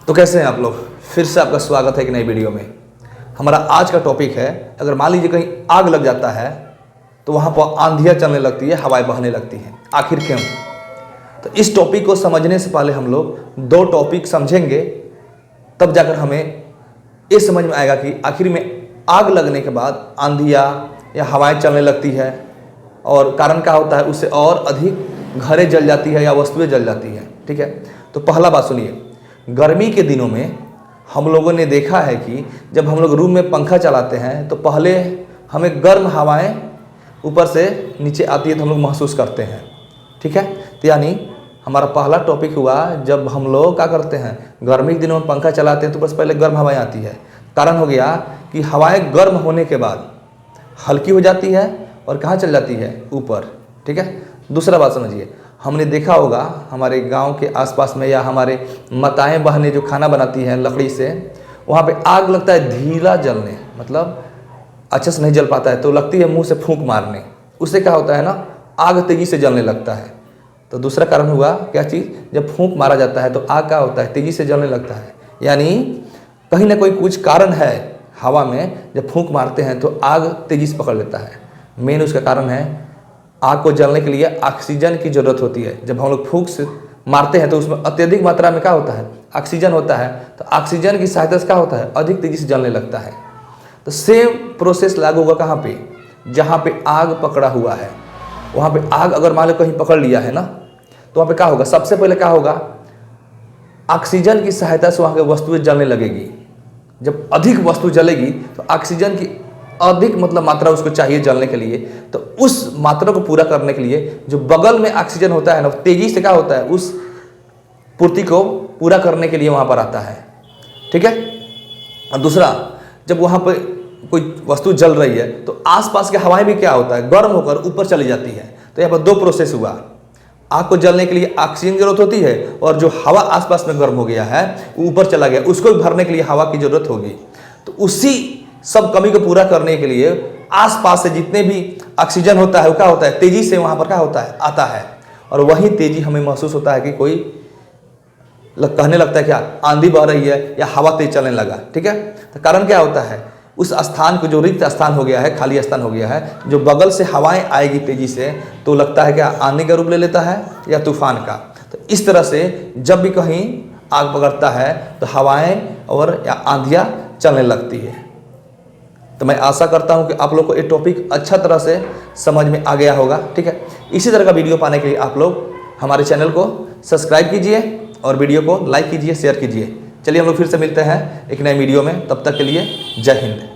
तो कैसे हैं आप लोग। फिर से आपका स्वागत है एक नई वीडियो में। हमारा आज का टॉपिक है, अगर मान लीजिए कहीं आग लग जाता है तो वहाँ पर आंधियाँ चलने लगती है, हवाएं बहने लगती हैं, आखिर क्यों। तो इस टॉपिक को समझने से पहले हम लोग दो टॉपिक समझेंगे, तब जाकर हमें ये समझ में आएगा कि आखिर में आग लगने के बाद आंधियाँ या हवाएं चलने लगती है और कारण क्या होता है, उससे और अधिक घरें जल जाती है या वस्तुएं जल जाती है। ठीक है, तो पहला बात सुनिए। गर्मी के दिनों में हम लोगों ने देखा है कि जब हम लोग रूम में पंखा चलाते हैं तो पहले हमें गर्म हवाएं ऊपर से नीचे आती है तो हम लोग महसूस करते हैं। ठीक है, तो यानी हमारा पहला टॉपिक हुआ, जब हम लोग क्या करते हैं, गर्मी के दिनों में पंखा चलाते हैं तो बस पहले गर्म हवाएं आती है। कारण हो गया कि हवाएं गर्म होने के बाद हल्की हो जाती है और कहाँ चल जाती है, ऊपर। ठीक है, दूसरा बात समझिए। हमने देखा होगा हमारे गांव के आसपास में या हमारे माताएं बहनें जो खाना बनाती हैं लकड़ी से, वहाँ पे आग लगता है धीरा जलने, मतलब अच्छे से नहीं जल पाता है तो लगती है मुंह से फूंक मारने। उससे क्या होता है ना, आग तेज़ी से जलने लगता है। तो दूसरा कारण हुआ क्या चीज़, जब फूंक मारा जाता है तो आग क्या होता है, तेज़ी से जलने लगता है। यानी कहीं ना कोई कुछ कारण है हवा में, जब फूंक मारते हैं तो आग तेज़ी से पकड़ लेता है। मेन उसका कारण है, आग को जलने के लिए ऑक्सीजन की ज़रूरत होती है। जब हम लोग फूंक से मारते हैं तो उसमें अत्यधिक मात्रा में क्या होता है, ऑक्सीजन होता है। तो ऑक्सीजन की सहायता से क्या होता है, अधिक तेज़ी से जलने लगता है। तो सेम प्रोसेस लागू होगा कहाँ पे, जहाँ पे आग पकड़ा हुआ है। वहाँ पे आग अगर मान लो कहीं पकड़ लिया है ना, तो वहाँ पे क्या होगा, सबसे पहले क्या होगा, ऑक्सीजन की सहायता से वहाँ की वस्तुएं जलने लगेगी। जब अधिक वस्तु जलेगी तो ऑक्सीजन की अधिक मतलब मात्रा उसको चाहिए जलने के लिए, तो उस मात्रा को पूरा करने के लिए जो बगल में ऑक्सीजन होता है ना, तेजी से क्या होता है, उस पूर्ति को पूरा करने के लिए वहाँ पर आता है। ठीक है, और दूसरा, जब वहाँ पर कोई वस्तु जल रही है तो आसपास की हवाएं भी क्या होता है, गर्म होकर ऊपर चली जाती है। तो यहाँ पर दो प्रोसेस हुआ, आग को जलने के लिए ऑक्सीजन की जरूरत होती है और जो हवा आसपास में गर्म हो गया है वो ऊपर चला गया, उसको भी भरने के लिए हवा की जरूरत होगी। तो उसी सब कमी को पूरा करने के लिए आसपास से जितने भी ऑक्सीजन होता है वो क्या होता है, तेजी से वहाँ पर क्या होता है, आता है। और वही तेजी हमें महसूस होता है कि कोई कहने लगता है क्या, आंधी बह रही है या हवा तेज चलने लगा। ठीक है, तो कारण क्या होता है, उस स्थान को जो रिक्त स्थान हो गया है, खाली स्थान हो गया है, जो बगल से हवाएं आएगी तेजी से तो लगता है क्या, आंधी का रूप ले लेता है या तूफान का। तो इस तरह से जब भी कहीं आग पकड़ता है तो हवाएं और या आंधियाँ चलने लगती है। तो मैं आशा करता हूं कि आप लोग को ये टॉपिक अच्छा तरह से समझ में आ गया होगा। ठीक है, इसी तरह का वीडियो पाने के लिए आप लोग हमारे चैनल को सब्सक्राइब कीजिए और वीडियो को लाइक कीजिए, शेयर कीजिए। चलिए हम लोग फिर से मिलते हैं एक नए वीडियो में, तब तक के लिए जय हिंद।